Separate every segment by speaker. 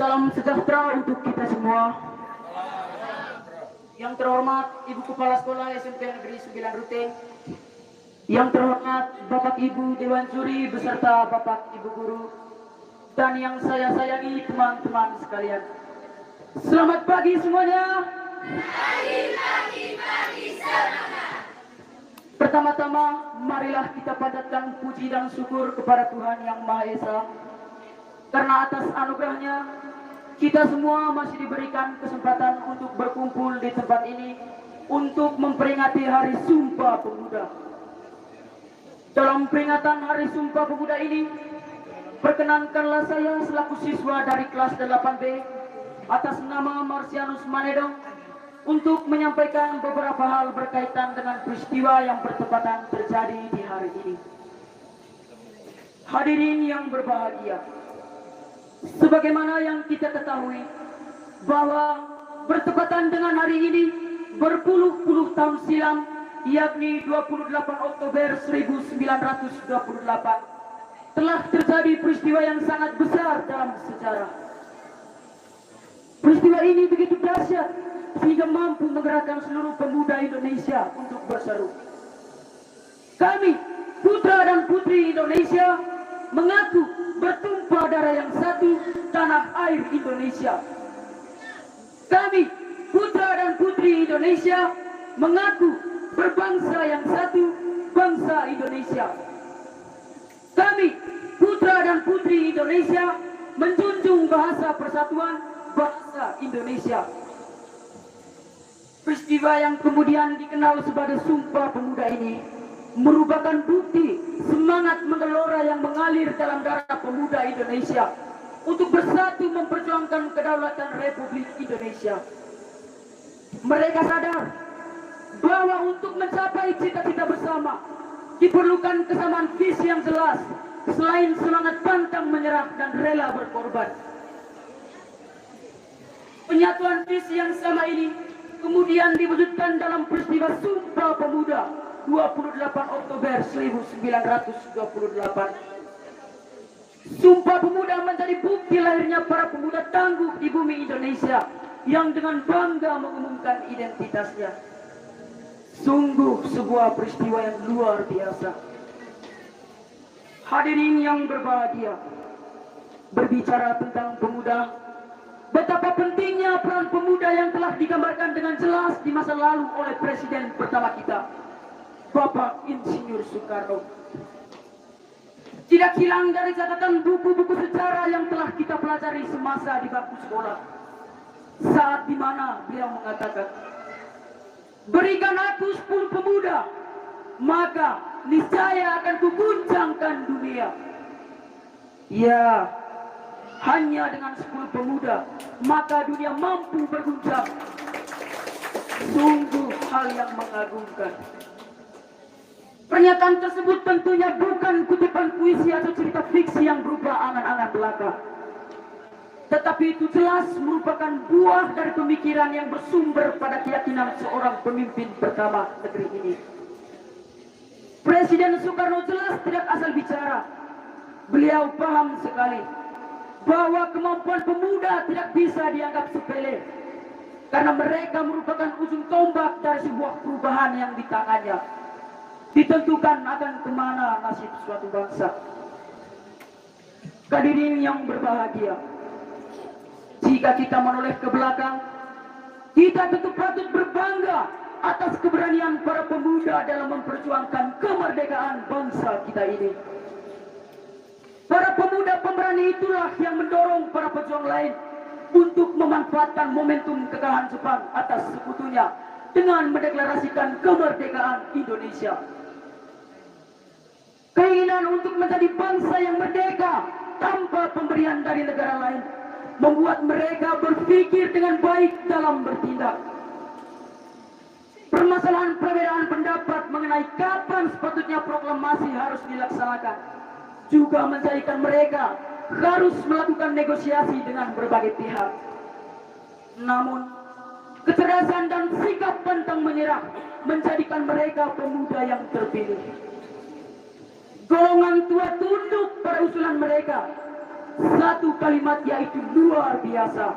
Speaker 1: Salam sejahtera untuk kita semua. Yang terhormat Ibu Kepala Sekolah SMP Negeri 9 Rute, yang terhormat Bapak Ibu Dewan Juri beserta Bapak Ibu Guru, dan yang saya sayangi teman-teman sekalian. Selamat pagi semuanya.
Speaker 2: Pagi semangat.
Speaker 1: Pertama-tama, marilah kita panjatkan puji dan syukur kepada Tuhan Yang Maha Esa, karena atas anugerahnya kita semua masih diberikan kesempatan untuk berkumpul di tempat ini untuk memperingati Hari Sumpah Pemuda. Dalam peringatan Hari Sumpah Pemuda ini, perkenankanlah saya selaku siswa dari kelas 8B atas nama Marsianus Manedo untuk menyampaikan beberapa hal berkaitan dengan peristiwa yang bertepatan terjadi di hari ini. Hadirin yang berbahagia, sebagaimana yang kita ketahui bahwa bertepatan dengan hari ini berpuluh-puluh tahun silam, yakni 28 Oktober 1928, telah terjadi peristiwa yang sangat besar dalam sejarah. Peristiwa ini begitu dahsyat sehingga mampu menggerakkan seluruh pemuda Indonesia untuk berseru. Kami, putra dan putri Indonesia, mengaku bertumpah darah yang satu, tanah air Indonesia. Kami, putra dan putri Indonesia, mengaku berbangsa yang satu, bangsa Indonesia. Kami, putra dan putri Indonesia, menjunjung bahasa persatuan, bahasa Indonesia. Peristiwa yang kemudian dikenal sebagai Sumpah Pemuda ini merupakan bukti semangat menggelora yang mengalir dalam darah pemuda Indonesia untuk bersatu memperjuangkan kedaulatan Republik Indonesia. Mereka sadar bahwa untuk mencapai cita-cita bersama diperlukan kesamaan visi yang jelas, selain semangat pantang menyerah dan rela berkorban. Penyatuan visi yang sama ini kemudian diwujudkan dalam peristiwa Sumpah Pemuda 28 Oktober 1928. Sumpah Pemuda menjadi bukti lahirnya para pemuda tangguh di bumi Indonesia yang dengan bangga mengumumkan identitasnya. Sungguh sebuah peristiwa yang luar biasa. Hadirin yang berbahagia, berbicara tentang pemuda, betapa pentingnya peran pemuda yang telah digambarkan dengan jelas di masa lalu oleh Presiden pertama kita, Bapak Insinyur Soekarno. Tidak hilang dari catatan buku-buku sejarah yang telah kita pelajari semasa di bangku sekolah. Saat dimana beliau mengatakan, berikan aku 10 pemuda, maka niscaya akan kuguncangkan dunia. Ya, hanya dengan 10 pemuda, maka dunia mampu berguncang. Sungguh hal yang mengagumkan. Pernyataan tersebut tentunya bukan kutipan puisi atau cerita fiksi yang berupa angan-angan belaka, tetapi itu jelas merupakan buah dari pemikiran yang bersumber pada keyakinan seorang pemimpin pertama negeri ini. Presiden Soekarno jelas tidak asal bicara. Beliau paham sekali bahwa kemampuan pemuda tidak bisa dianggap sepele, karena mereka merupakan ujung tombak dari sebuah perubahan yang di tangannya ditentukan akan kemana nasib suatu bangsa. Hadirin yang berbahagia, jika kita menoleh ke belakang, kita tentu patut berbangga atas keberanian para pemuda dalam memperjuangkan kemerdekaan bangsa kita ini. Para pemuda pemberani itulah yang mendorong para pejuang lain untuk memanfaatkan momentum kekalahan Jepang atas sekutunya dengan mendeklarasikan kemerdekaan Indonesia. Keinginan untuk menjadi bangsa yang merdeka tanpa pemberian dari negara lain membuat mereka berpikir dengan baik dalam bertindak. Permasalahan perbedaan pendapat mengenai kapan sepatutnya proklamasi harus dilaksanakan juga menjadikan mereka harus melakukan negosiasi dengan berbagai pihak. Namun, kecerdasan dan sikap pantang menyerah menjadikan mereka pemuda yang terpilih. Golongan tua tunduk pada usulan mereka satu kalimat, yaitu luar biasa.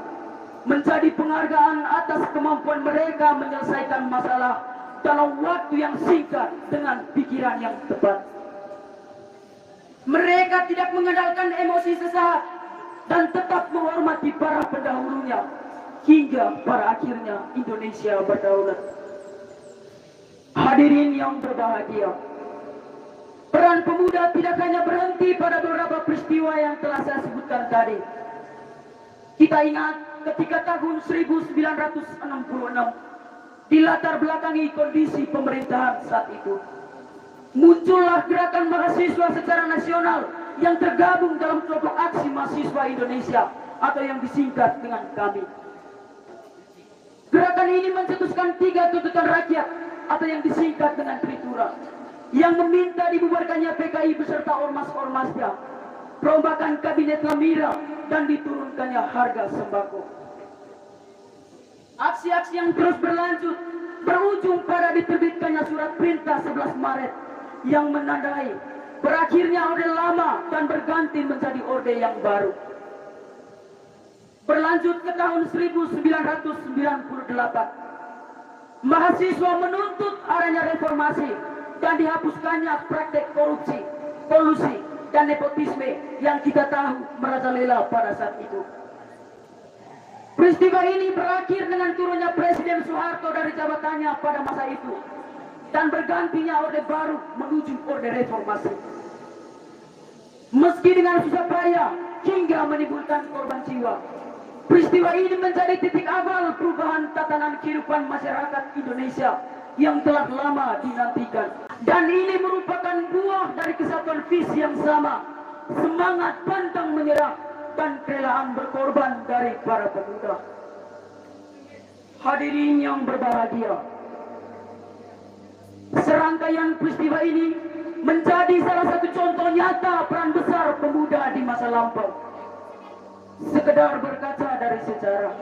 Speaker 1: Menjadi penghargaan atas kemampuan mereka menyelesaikan masalah dalam waktu yang singkat dengan pikiran yang tepat. Mereka tidak mengandalkan emosi sesaat dan tetap menghormati para pendahulunya hingga pada akhirnya Indonesia berdaulat. Hadirin yang berbahagia, peran pemuda tidak hanya berhenti pada beberapa peristiwa yang telah saya sebutkan tadi. Kita ingat ketika tahun 1966 dilatar belakangi kondisi pemerintahan saat itu, muncullah gerakan mahasiswa secara nasional yang tergabung dalam kelompok aksi mahasiswa Indonesia atau yang disingkat dengan KAMI. Gerakan ini mencetuskan 3 tuntutan rakyat atau yang disingkat dengan Tritura, yang meminta dibubarkannya PKI beserta ormas-ormasnya, perombakan kabinet Lamira, dan diturunkannya harga sembako. Aksi-aksi yang terus berlanjut berujung pada diterbitkannya surat perintah 11 Maret yang menandai berakhirnya Orde Lama dan berganti menjadi Orde yang baru. Berlanjut ke tahun 1998, mahasiswa menuntut adanya reformasi dan dihapuskannya praktek korupsi, kolusi, dan nepotisme yang kita tahu merajalela pada saat itu. Peristiwa ini berakhir dengan turunnya Presiden Soeharto dari jabatannya pada masa itu dan bergantinya Orde Baru menuju Orde Reformasi. Meski dengan susah payah hingga menimbulkan korban jiwa, peristiwa ini menjadi titik awal perubahan tatanan kehidupan masyarakat Indonesia yang telah lama dinantikan. Dan ini merupakan buah dari kesatuan visi yang sama, semangat pantang menyerah, dan kerelaan berkorban dari para pemuda. Hadirin yang berbahagia, serangkaian peristiwa ini menjadi salah satu contoh nyata peran besar pemuda di masa lampau. Sekedar berkaca dari sejarah,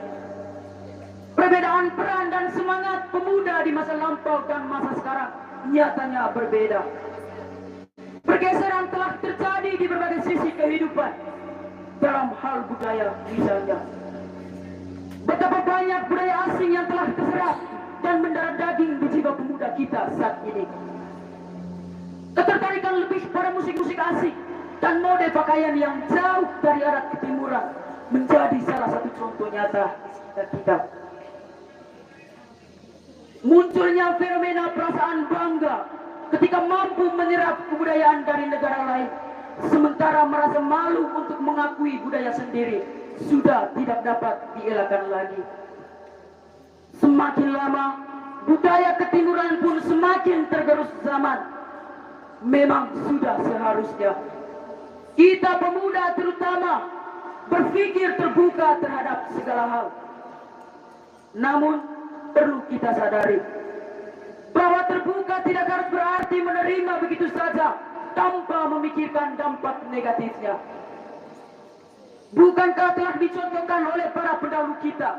Speaker 1: perbedaan peran dan semangat pemuda di masa lampau dan masa sekarang nyatanya berbeda. Pergeseran telah terjadi di berbagai sisi kehidupan. Dalam hal budaya misalnya, betapa banyak budaya asing yang telah terserap dan mendarah daging di jiwa pemuda kita saat ini. Ketertarikan lebih pada musik-musik asik dan mode pakaian yang jauh dari adat ketimuran menjadi salah satu contoh nyata dan kita. Munculnya fenomena perasaan bangga ketika mampu menyerap kebudayaan dari negara lain, sementara merasa malu untuk mengakui budaya sendiri sudah tidak dapat dielakkan lagi. Semakin lama, budaya ketimuran pun semakin tergerus zaman. Memang sudah seharusnya kita pemuda terutama berpikir terbuka terhadap segala hal. Namun perlu kita sadari bahwa terbuka tidak harus berarti menerima begitu saja tanpa memikirkan dampak negatifnya. Bukankah telah dicontohkan oleh para pendahulu kita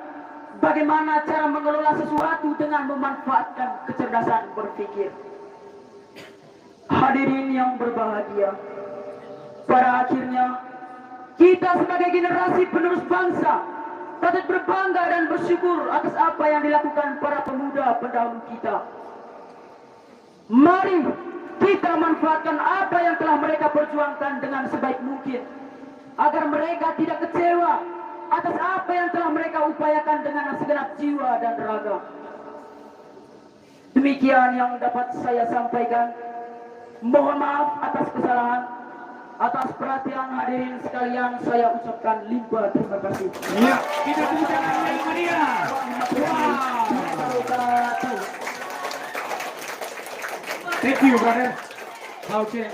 Speaker 1: bagaimana cara mengelola sesuatu dengan memanfaatkan kecerdasan berpikir? Hadirin yang berbahagia, pada akhirnya kita sebagai generasi penerus bangsa patut berbangga dan bersyukur atas apa yang dilakukan para pemuda pendahulu kita. Mari kita manfaatkan apa yang telah mereka perjuangkan dengan sebaik mungkin, agar mereka tidak kecewa atas apa yang telah mereka upayakan dengan segenap jiwa dan raga. Demikian yang dapat saya sampaikan. Mohon maaf atas kesalahan. Atas perhatian hadirin sekalian, saya ucapkan limpah terima kasih.
Speaker 2: Ya, kita tepuk tangan untuk dia. Thank you, brother. Okay.